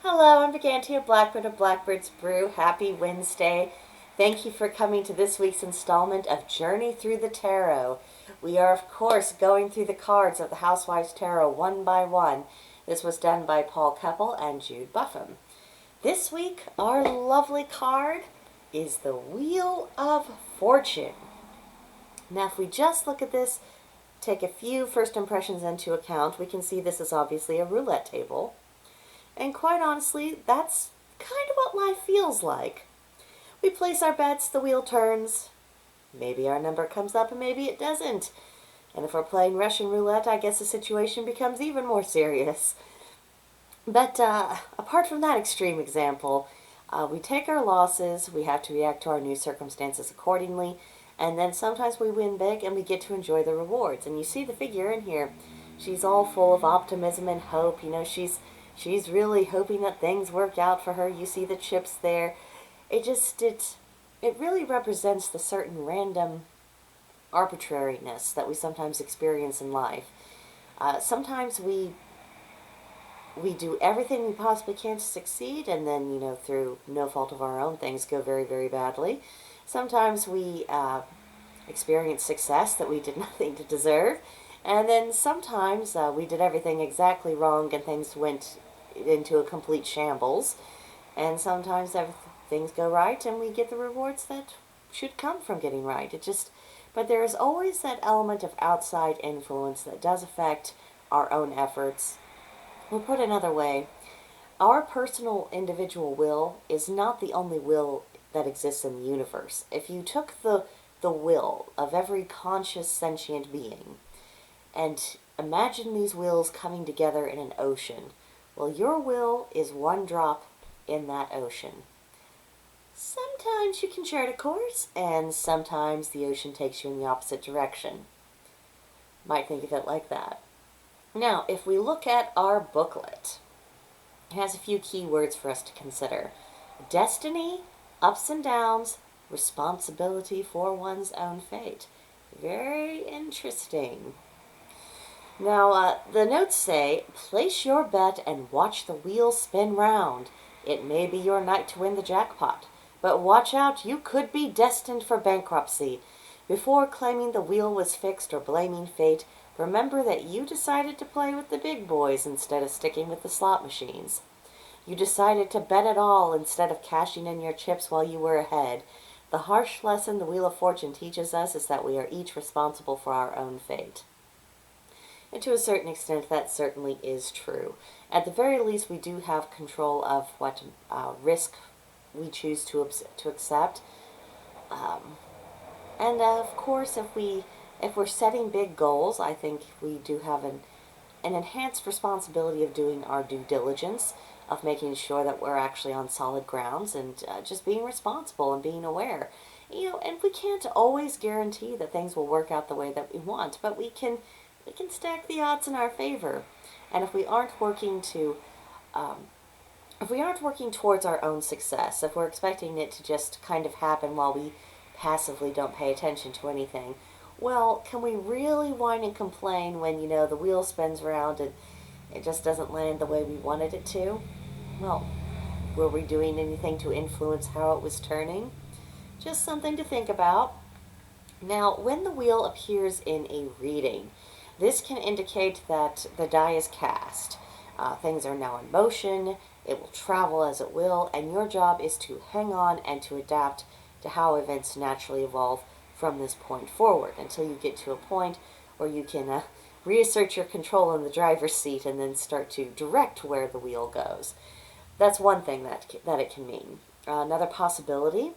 Hello, I'm Brigantia Blackbird of Blackbird's Brew. Happy Wednesday. Thank you for coming to this week's installment of Journey Through the Tarot. We are, of course, going through the cards of the Housewives Tarot one by one. This was done by Paul Keppel and Jude Buffum. This week, our lovely card is the Wheel of Fortune. Now, if we just look at this, take a few first impressions into account, we can see this is obviously a roulette table. And quite honestly, that's kind of what life feels like. We place our bets, the wheel turns. Maybe our number comes up and maybe it doesn't. And if we're playing Russian roulette, I guess the situation becomes even more serious. But apart from that extreme example, we take our losses, we have to react to our new circumstances accordingly, and then sometimes we win big and we get to enjoy the rewards. And you see the figure in here. She's all full of optimism and hope. You know, she's really hoping that things work out for her. You see the chips there. It really represents the certain random arbitrariness that we sometimes experience in life. Sometimes we do everything we possibly can to succeed, and then, you know, through no fault of our own, things go very, very badly. Sometimes we experience success that we did nothing to deserve. And then sometimes we did everything exactly wrong and things went into a complete shambles. And sometimes things go right and we get the rewards that should come from getting right. But there is always that element of outside influence that does affect our own efforts. We'll put it another way. Our personal individual will is not the only will that exists in the universe. If you took the will of every conscious sentient being and imagine these wills coming together in an ocean. Well, your will is one drop in that ocean. Sometimes you can chart a course, and sometimes the ocean takes you in the opposite direction. Might think of it like that. Now, if we look at our booklet, it has a few key words for us to consider. Destiny, ups and downs, responsibility for one's own fate. Very interesting. Now, the notes say, place your bet and watch the wheel spin round. It may be your night to win the jackpot, but watch out, you could be destined for bankruptcy. Before claiming the wheel was fixed or blaming fate, remember that you decided to play with the big boys instead of sticking with the slot machines. You decided to bet it all instead of cashing in your chips while you were ahead. The harsh lesson the Wheel of Fortune teaches us is that we are each responsible for our own fate. And to a certain extent, that certainly is true. At the very least, we do have control of what risk we choose to accept. And of course, if we're setting big goals, I think we do have an enhanced responsibility of doing our due diligence, of making sure that we're actually on solid grounds, and just being responsible and being aware. You know, and we can't always guarantee that things will work out the way that we want, but we can stack the odds in our favor. And if we aren't working towards our own success, if we're expecting it to just kind of happen while we passively don't pay attention to anything, well, can we really whine and complain when, you know, the wheel spins around and it just doesn't land the way we wanted it to? Well, were we doing anything to influence how it was turning? Just something to think about. Now, when the wheel appears in a reading, this can indicate that the die is cast. Things are now in motion, it will travel as it will, and your job is to hang on and to adapt to how events naturally evolve from this point forward until you get to a point where you can reassert your control in the driver's seat and then start to direct where the wheel goes. That's one thing that it can mean. Another possibility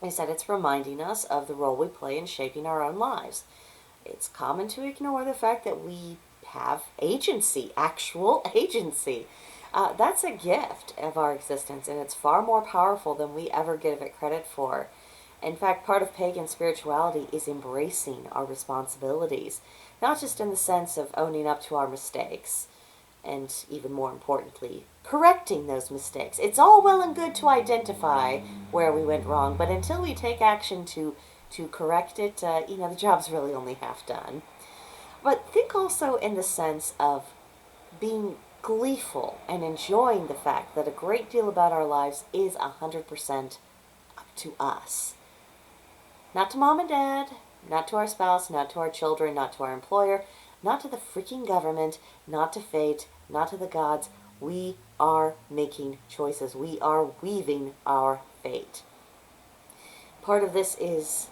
is that it's reminding us of the role we play in shaping our own lives. It's common to ignore the fact that we have agency, actual agency. That's a gift of our existence, and it's far more powerful than we ever give it credit for. In fact, part of pagan spirituality is embracing our responsibilities, not just in the sense of owning up to our mistakes, and even more importantly, correcting those mistakes. It's all well and good to identify where we went wrong, but until we take action to correct it, the job's really only half done. But think also in the sense of being gleeful and enjoying the fact that a great deal about our lives is 100% up to us. Not to mom and dad, not to our spouse, not to our children, not to our employer, not to the freaking government, not to fate, not to the gods. We are making choices. We are weaving our fate. Part of this is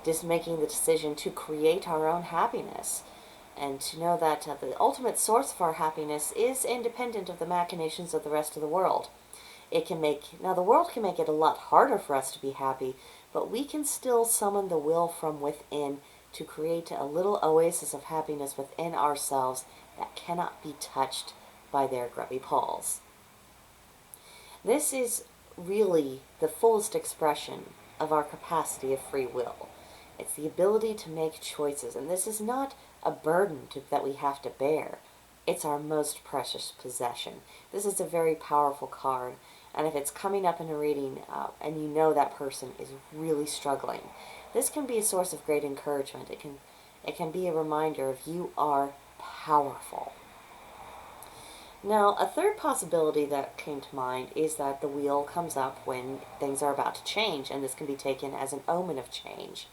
just making the decision to create our own happiness and to know that the ultimate source of our happiness is independent of the machinations of the rest of the world. Now the world can make it a lot harder for us to be happy, but we can still summon the will from within to create a little oasis of happiness within ourselves that cannot be touched by their grubby paws. This is really the fullest expression of our capacity of free will. It's the ability to make choices, and this is not a burden that we have to bear. It's our most precious possession. This is a very powerful card, and if it's coming up in a reading and you know that person is really struggling, this can be a source of great encouragement. It can be a reminder of you are powerful. Now, a third possibility that came to mind is that the wheel comes up when things are about to change, and this can be taken as an omen of change.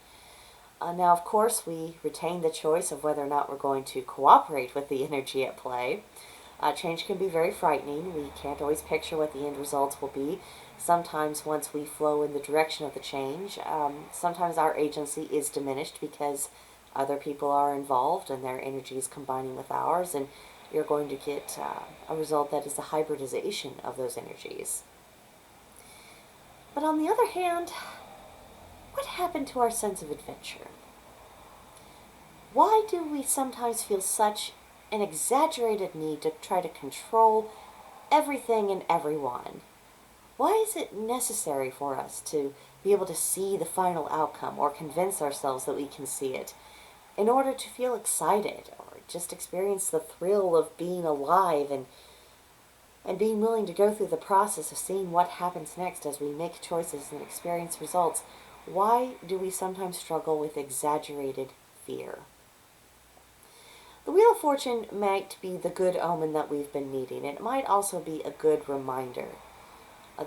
Now, of course, we retain the choice of whether or not we're going to cooperate with the energy at play. Change can be very frightening. We can't always picture what the end results will be. Sometimes once we flow in the direction of the change, sometimes our agency is diminished because other people are involved and their energy is combining with ours, and you're going to get a result that is a hybridization of those energies. But on the other hand, what happened to our sense of adventure? Why do we sometimes feel such an exaggerated need to try to control everything and everyone? Why is it necessary for us to be able to see the final outcome or convince ourselves that we can see it in order to feel excited or just experience the thrill of being alive and being willing to go through the process of seeing what happens next as we make choices and experience results? Why do we sometimes struggle with exaggerated fear? The Wheel of Fortune might be the good omen that we've been needing. It might also be a good reminder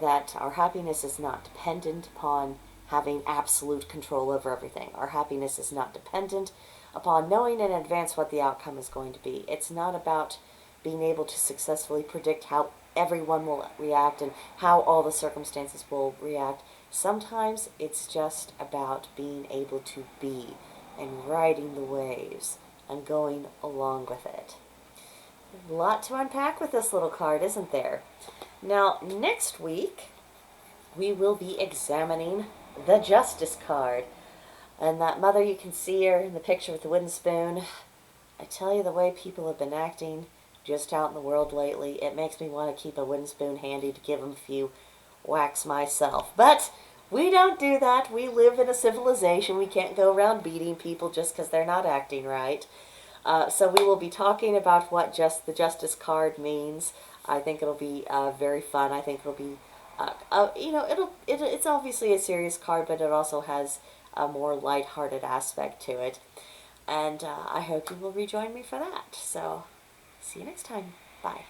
that our happiness is not dependent upon having absolute control over everything. Our happiness is not dependent upon knowing in advance what the outcome is going to be. It's not about being able to successfully predict how everyone will react and how all the circumstances will react. Sometimes it's just about being able to be and riding the waves and going along with it. A lot to unpack with this little card, isn't there? Now, next week, we will be examining the Justice card. And that mother, you can see her in the picture with the wooden spoon. I tell you, the way people have been acting just out in the world lately, it makes me want to keep a wooden spoon handy to give them a few whacks myself. But we don't do that. We live in a civilization. We can't go around beating people just because they're not acting right. So we will be talking about what the Justice card means. I think it'll be very fun. I think it'll be, it's obviously a serious card, but it also has a more lighthearted aspect to it. And I hope you will rejoin me for that. So, see you next time. Bye.